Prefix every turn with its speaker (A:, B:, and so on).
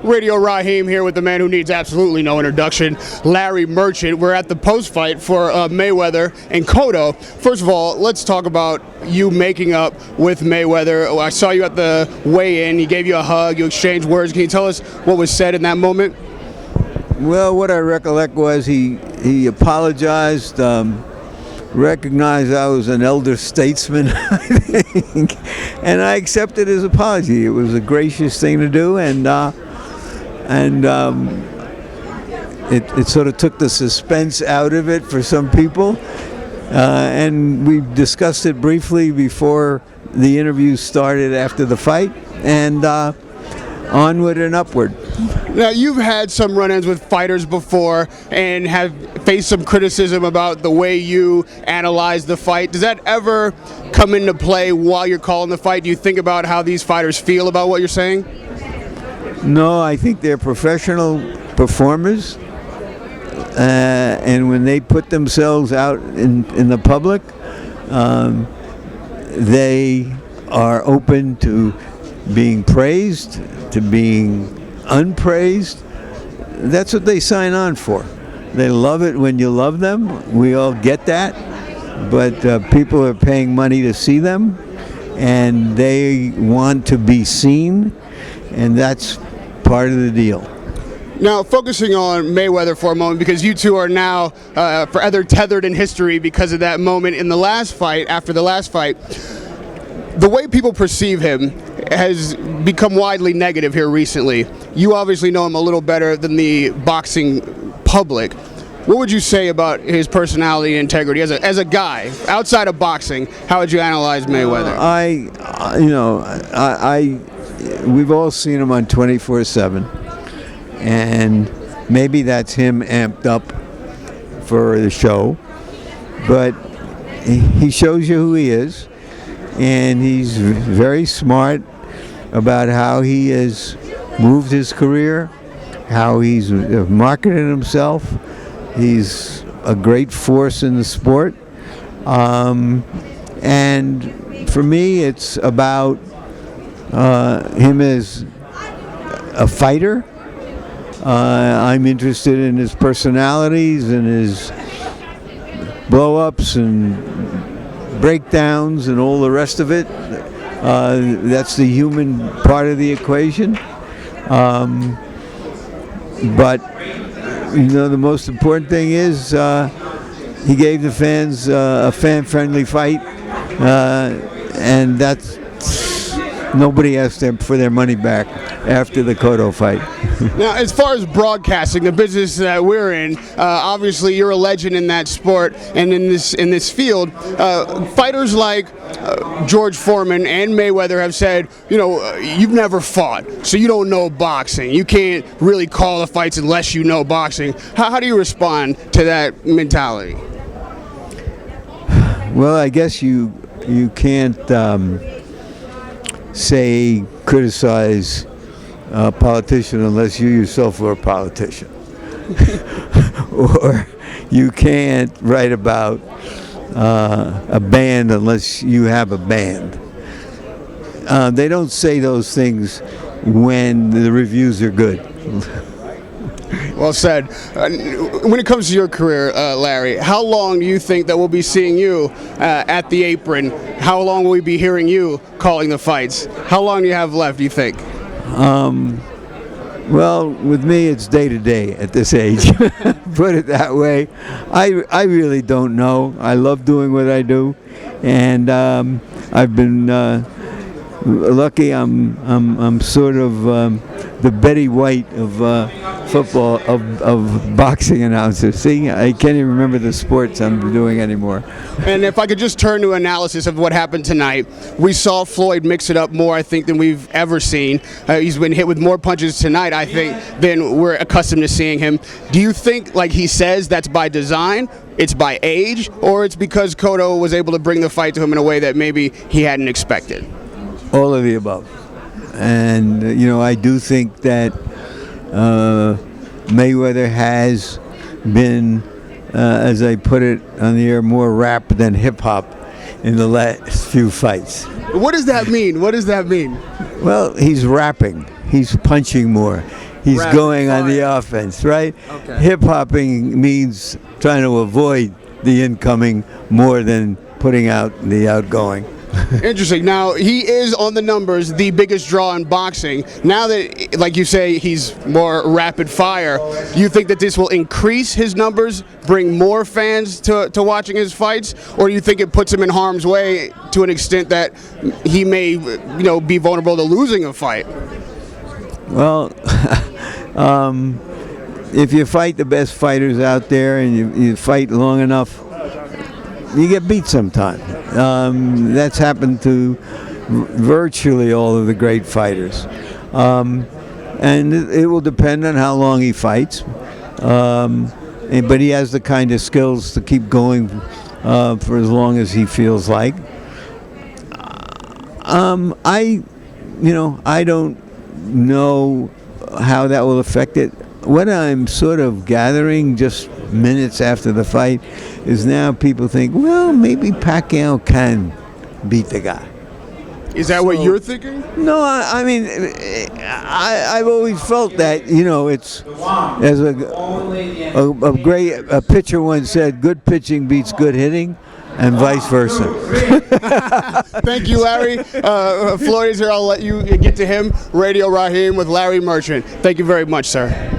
A: Radio Rahim here with the man who needs absolutely no introduction, Larry Merchant. We're at the post-fight for Mayweather and Cotto. First of all, let's talk about you making up with Mayweather. I saw you at the weigh-in. He gave you a hug. You exchanged words. Can you tell us what was said in that moment?
B: Well, what I recollect was he apologized, recognized I was an elder statesman, I think, and I accepted his apology. It was a gracious thing to do, and it sort of took the suspense out of it for some people. And we discussed it briefly before the interview started after the fight, and onward and upward.
A: Now, you've had some run-ins with fighters before and have faced some criticism about the way you analyze the fight. Does that ever come into play while you're calling the fight? Do you think about how these fighters feel about what you're saying?
B: No, I think they're professional performers, and when they put themselves out in the public, they are open to being praised, to being unpraised. That's what they sign on for. They love it when you love them. We all get that, but people are paying money to see them, and they want to be seen, and that's part of the deal.
A: Now, focusing on Mayweather for a moment, because you two are now forever tethered in history because of that moment in the last fight, after the last fight. The way people perceive him has become widely negative here recently. You obviously know him a little better than the boxing public. What would you say about his personality and integrity as a guy outside of boxing? How would you analyze Mayweather?
B: We've all seen him on 24/7, and maybe that's him amped up for the show, but he shows you who he is, and he's very smart about how he has moved his career, how he's marketed himself. He's a great force in the sport, and for me it's about him as a fighter. I'm interested in his personalities and his blow-ups and breakdowns and all the rest of it. That's the human part of the equation. But the most important thing is he gave the fans a fan-friendly fight, and that's nobody asked them for their money back after the Cotto fight.
A: Now, as far as broadcasting, the business that we're in, obviously you're a legend in that sport and in this field. Fighters like George Foreman and Mayweather have said, you've never fought, so you don't know boxing. You can't really call the fights unless you know boxing. How do you respond to that mentality?
B: Well, I guess you can't criticize a politician unless you yourself are a politician. Or you can't write about a band unless you have a band. They don't say those things when the reviews are good.
A: Well said. When it comes to your career, Larry, how long do you think that we'll be seeing you at the apron? How long will we be hearing you calling the fights? How long do you have left, do you think?
B: Well, with me, it's day to day at this age. Put it that way. I really don't know. I love doing what I do, and I've been lucky. I'm sort of the Betty White of football, of boxing announcers. See, I can't even remember the sports I'm doing anymore.
A: And if I could just turn to analysis of what happened tonight, we saw Floyd mix it up more, I think, than we've ever seen. He's been hit with more punches tonight, I think, than we're accustomed to seeing him. Do you think, like he says, that's by design, it's by age, or it's because Cotto was able to bring the fight to him in a way that maybe he hadn't expected?
B: All of the above. And, I do think that Mayweather has been, as I put it on the air, more rap than hip-hop in the last few fights.
A: What does that mean? What does that mean?
B: Well, he's rapping. he's punching more. He's
A: Rapid
B: going on the
A: fire.
B: offense, right?
A: Okay.
B: Hip-hopping means trying to avoid the incoming more than putting out the outgoing.
A: Interesting. Now, he is on the numbers the biggest draw in boxing. Now that, like you say, he's more rapid fire, you think that this will increase his numbers, bring more fans to watching his fights, or do you think it puts him in harm's way to an extent that he may, be vulnerable to losing a fight?
B: Well, if you fight the best fighters out there and you fight long enough, you get beat sometime. That's happened to virtually all of the great fighters. And it will depend on how long he fights. But he has the kind of skills to keep going for as long as he feels like. I don't know how that will affect it. What I'm sort of gathering just minutes after the fight is now people think, well, maybe Pacquiao can beat the guy.
A: Is that what you're thinking?
B: No, I mean, I've always felt that, it's, as a pitcher once said, good pitching beats good hitting, and vice versa.
A: Thank you, Larry. Floyd is here. I'll let you get to him. Radio Rahim with Larry Merchant. Thank you very much, sir.